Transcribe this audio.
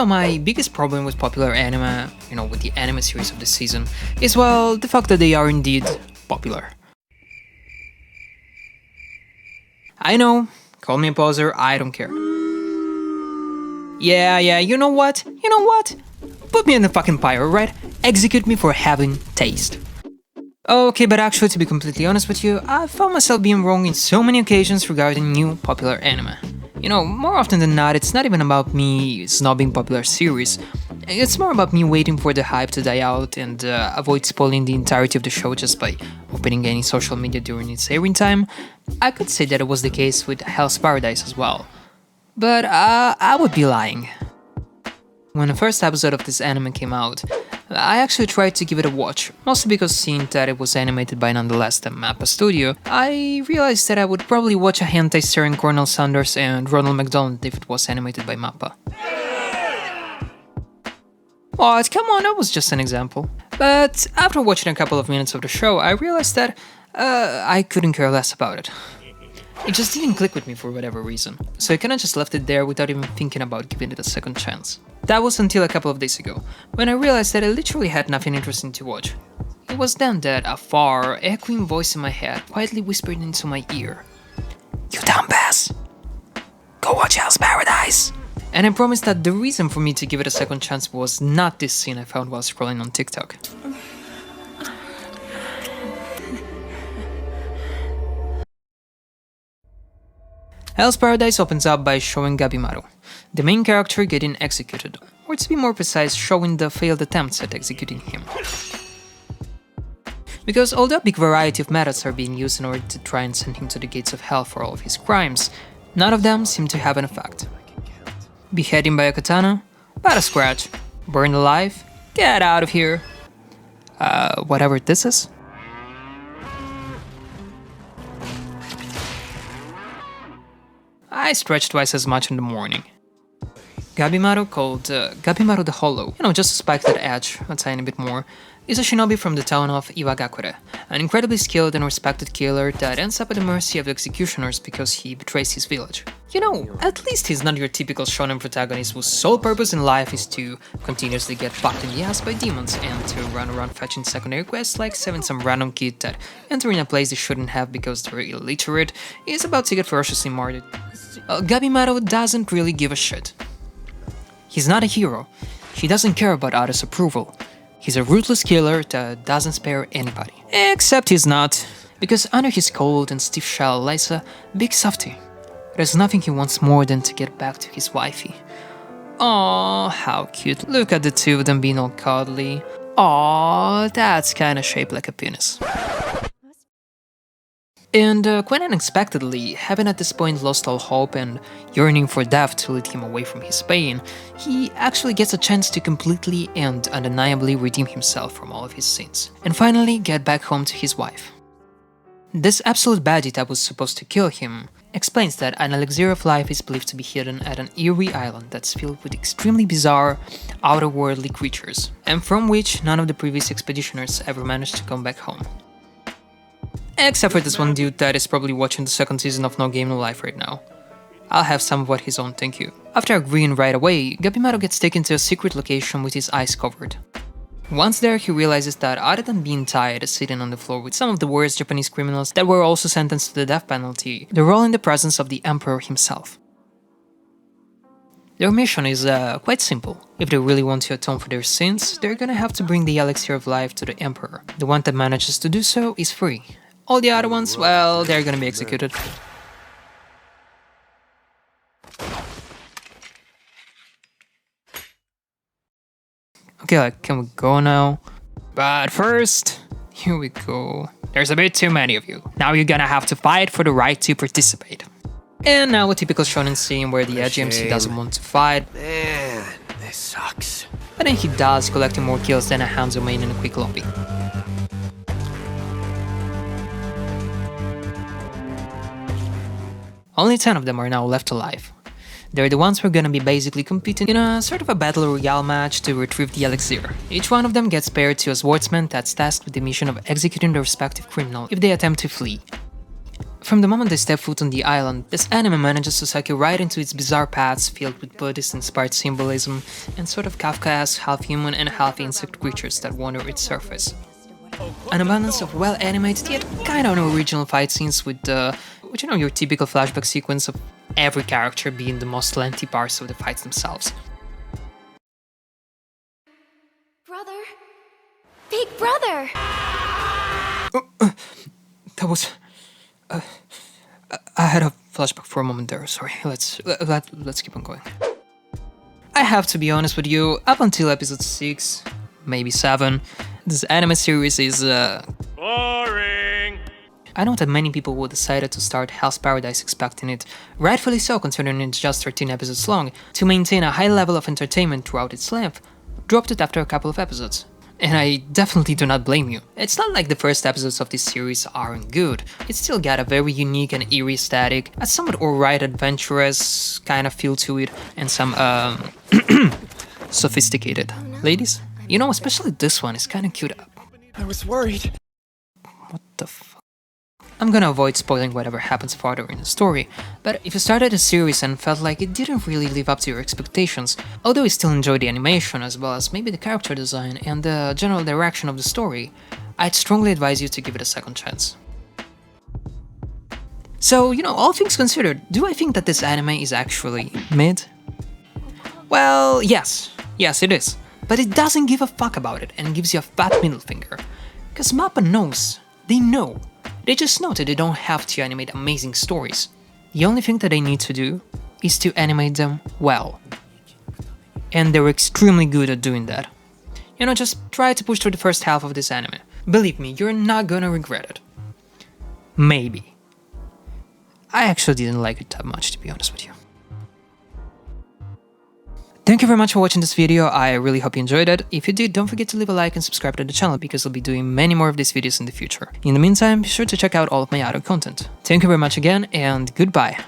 My biggest problem with popular anime, with the anime series of this season, is, well, the fact that they are indeed popular. I know, call me a poser, I don't care. Yeah, you know what? Put me in the fucking pyre, right? Execute me for having taste. Okay, but actually, to be completely honest with you, I found myself being wrong in so many occasions regarding new popular anime. More often than not, it's not even about me snobbing popular series. It's more about me waiting for the hype to die out and avoid spoiling the entirety of the show just by opening any social media during its airing time. I could say that it was the case with Hell's Paradise as well. But I would be lying. When the first episode of this anime came out, I actually tried to give it a watch, mostly because seeing that it was animated by none less than MAPPA Studio, I realized that I would probably watch a hentai starring Colonel Sanders and Ronald McDonald if it was animated by MAPPA. What? Come on, that was just an example. But after watching a couple of minutes of the show, I realized that I couldn't care less about it. It just didn't click with me for whatever reason, so I kinda just left it there without even thinking about giving it a second chance. That was until a couple of days ago, when I realized that I literally had nothing interesting to watch. It was then that a far, echoing voice in my head quietly whispered into my ear, "You dumbass! Go watch Hell's Paradise!" And I promised that the reason for me to give it a second chance was not this scene I found while scrolling on TikTok. Hell's Paradise opens up by showing Gabimaru, the main character, getting executed, or to be more precise, showing the failed attempts at executing him. Because although a big variety of methods are being used in order to try and send him to the gates of hell for all of his crimes, none of them seem to have an effect. Beheading by a katana? About a scratch. Burned alive? Get out of here. Whatever this is. I stretched twice as much in the morning. Gabimaru, called Gabimaru the Hollow, just to spike that edge a tiny bit more, is a shinobi from the town of Iwagakure, an incredibly skilled and respected killer that ends up at the mercy of the executioners because he betrays his village. At least he's not your typical shonen protagonist whose sole purpose in life is to continuously get fucked in the ass by demons and to run around fetching secondary quests like saving some random kid that entering a place they shouldn't have because they're illiterate is about to get ferociously martyred. Gabimaru doesn't really give a shit. He's not a hero. He doesn't care about others' approval. He's a ruthless killer that doesn't spare anybody. Except he's not, because under his cold and stiff shell lies a big softy. There's nothing he wants more than to get back to his wifey. Aww, how cute. Look at the two of them being all cuddly. Aww, that's kinda shaped like a penis. And quite unexpectedly, having at this point lost all hope and yearning for death to lead him away from his pain, he actually gets a chance to completely and undeniably redeem himself from all of his sins, and finally get back home to his wife. This absolute baddie that was supposed to kill him explains that an elixir of life is believed to be hidden at an eerie island that's filled with extremely bizarre, outerworldly creatures, and from which none of the previous expeditioners ever managed to come back home. Except for this one dude that is probably watching the second season of No Game No Life right now. I'll have some of what he's on, thank you. After agreeing right away, Gabimaru gets taken to a secret location with his eyes covered. Once there, he realizes that other than being tied, sitting on the floor with some of the worst Japanese criminals that were also sentenced to the death penalty, they're all in the presence of the Emperor himself. Their mission is quite simple. If they really want to atone for their sins, they're gonna have to bring the elixir of life to the Emperor. The one that manages to do so is free. All the other ones, well, they're gonna be executed. Okay, can we go now? But first, here we go. There's a bit too many of you. Now you're gonna have to fight for the right to participate. And now a typical shonen scene where the edgy MC doesn't want to fight. Man, this sucks. But then he does, collecting more kills than a Hanzo main in a quick lobby. Only 10 of them are now left alive. They're the ones who are gonna be basically competing in a sort of a battle royale match to retrieve the elixir. Each one of them gets paired to a swordsman that's tasked with the mission of executing the respective criminal if they attempt to flee. From the moment they step foot on the island, this anime manages to suck you right into its bizarre paths filled with Buddhist-inspired symbolism and sort of Kafkaesque half-human and half-insect creatures that wander its surface. An abundance of well-animated yet kinda unoriginal fight scenes with your typical flashback sequence of every character being the most lengthy parts of the fights themselves. Brother? Big brother! That was... I had a flashback for a moment there, sorry. Let's keep on going. I have to be honest with you, up until episode 6, maybe 7, this anime series is Boring! I know that many people will decided to start Hell's Paradise expecting it, rightfully so considering it's just 13 episodes long, to maintain a high level of entertainment throughout its length, dropped it after a couple of episodes. And I definitely do not blame you. It's not like the first episodes of this series aren't good. It still got a very unique and eerie aesthetic, a somewhat alright adventurous kind of feel to it, and some sophisticated. Ladies, you know, especially this one is kinda cute. I was worried. What the fuck? I'm gonna avoid spoiling whatever happens further in the story, but if you started a series and felt like it didn't really live up to your expectations, although you still enjoyed the animation as well as maybe the character design and the general direction of the story, I'd strongly advise you to give it a second chance. So, you know, all things considered, do I think that this anime is actually mid? Well, yes it is, but it doesn't give a fuck about it and gives you a fat middle finger. Cause MAPPA knows, they know. They just know that they don't have to animate amazing stories. The only thing that they need to do is to animate them well. And they're extremely good at doing that. You know, just try to push through the first half of this anime. Believe me, you're not gonna regret it. Maybe. I actually didn't like it that much, to be honest with you. Thank you very much for watching this video, I really hope you enjoyed it. If you did, don't forget to leave a like and subscribe to the channel because I'll be doing many more of these videos in the future. In the meantime, be sure to check out all of my other content. Thank you very much again, and goodbye!